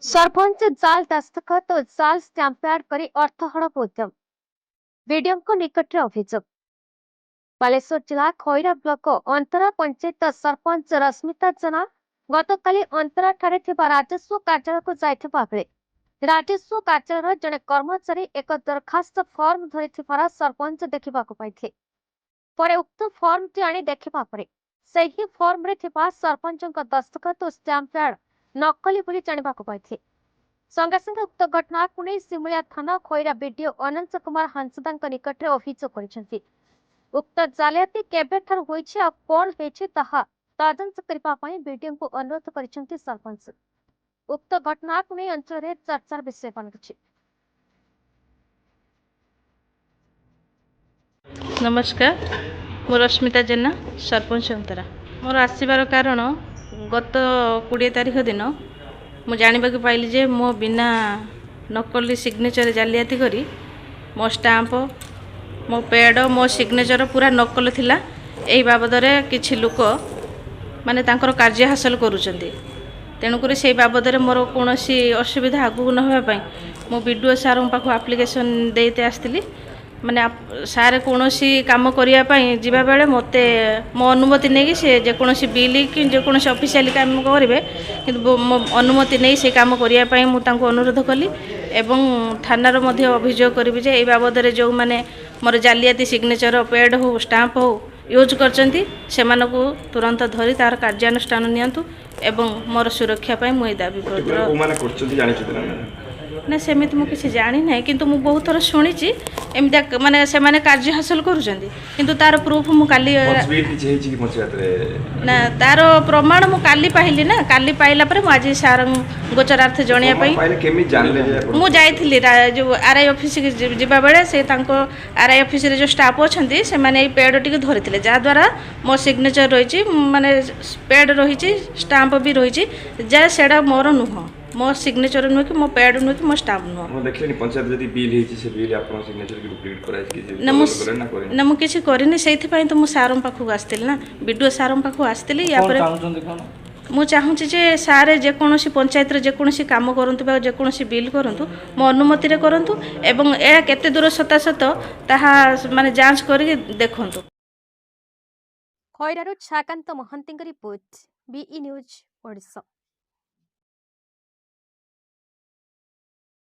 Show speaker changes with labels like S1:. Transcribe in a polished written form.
S1: सरपंच जाल दस्तखत और जाल स्टाम्प पैड करी अर्थ हड़प उद्यम वीडियो को निकट अभियोग बालेश्वर जिला खैरा ब्लॉक अंतरा पंचायत सरपंच रश्मिता जेना गतकाली अंतरा ठारे थिबा राजस्व कार्यालय को जाइथिबा बेले राजस्व कार्यालय जने कर्मचारी एक दरखास्त फॉर्म धरिथिबार सरपंच देखिबा को पाइथे। परे उक्त फॉर्म टी आनी देखिबा परे सही फॉर्म रे थिबा सरपंचक दस्तखत और स्टाम्प पैड नकली बोली जानिबा को पाइथे। संगे संगे उक्त घटना को नहीं सिमुलिया थाना खैरा बीडीओ अनंत कुमार हांसदा निकट में अभियोग कर उक्त जालियाती केबेठार होइछि आ कोन हेछि ताहा तदंत करबा पई बीडीओ को अनुरोध करिसेंति सरपंच। उक्त घटना को नहीं अंचल रे चर्चार विषय बनछि।
S2: नमस्कार, मो रश्मिता जेना सरपंच अंतरा। मोर आसबार कारण गत 20 तारीख दिन मु जानिबा के पाइली जे मो बिना नकली सिग्नेचर जालियाती करी मो स्टाम्प मो पैड मो सिग्नेचर पूरा नकल थिला। एही बाबद रे किछि लोक माने तांकर कार्य हासिल करूचंती। तेणुक से बाबद में मोर कौन असुविधा आगू न होगा मो बीडीओ सार पाख आप्लिकेसन देते आसती माने सारे कौन काम करने जीवा बेले मत मो अनुमति नहीं कि से जेकोसी बिल कि जेकोसी ऑफिशियल काम करेंगे कि मो अनुमति नहीं से काम करने मुझे अनुरोध कली एवं थानार अभियोग करी जे ये बाबद जो मैंने मोर जालियाती सिग्नेचर पैड हो स्टाम्प हो यूज करचंती सेमानकु तुरंत धरी तार कार्यानुष्ठान नियंतु एवं मोर सुरक्षा पाई मुई दाबी पत्र ना सेमिति मु किसी जानी ना किंतु मु बहुत थर शुणी एमती माने से माने कार्य हासिल करूचंती किंतु तार प्रूफ मु काली ना तार प्रमाण मु काली पाइली ना काली पाइला पर मु आज सार गोचरार्थ जणिया पई मु जाइथिली जो आरआई ऑफिस जिबा बेले से तांको आरआई ऑफिस रे जो स्टाफ अछंती से माने ए पैड टिक धरिथिले जा द्वारा मो सिग्नेचर रहिछि माने पैड रहिछि स्टाम्प भी रहिछि जे सेडा मोर नुह मो सिग्नेचर नुह कि मो पैड नुह कि मो स्टाम्प नुह
S3: मो देखलेनी पंचायत जदी बिल हेछि से बिल आपन सिग्नेचर की डुप्लीकेट कराइ कि
S2: ना मु किछि करिनि सेथि पई तो मु सारम पाखु आस्तिल ना बीडीओ सारम पाखु आस्तिली या पर मु चाहूछि जे सारे जे कोनोसी पंचायत रे जे कोनोसी काम करंतु बा जे कोनोसी बिल करंतु मो अनुमति रे करंतु एवं ए केते दूर सतासत ताहा माने जांच करी देखंतु।
S1: खैरारु छाकांत महंती रिपोर्ट बीई न्यूज ओडिशा।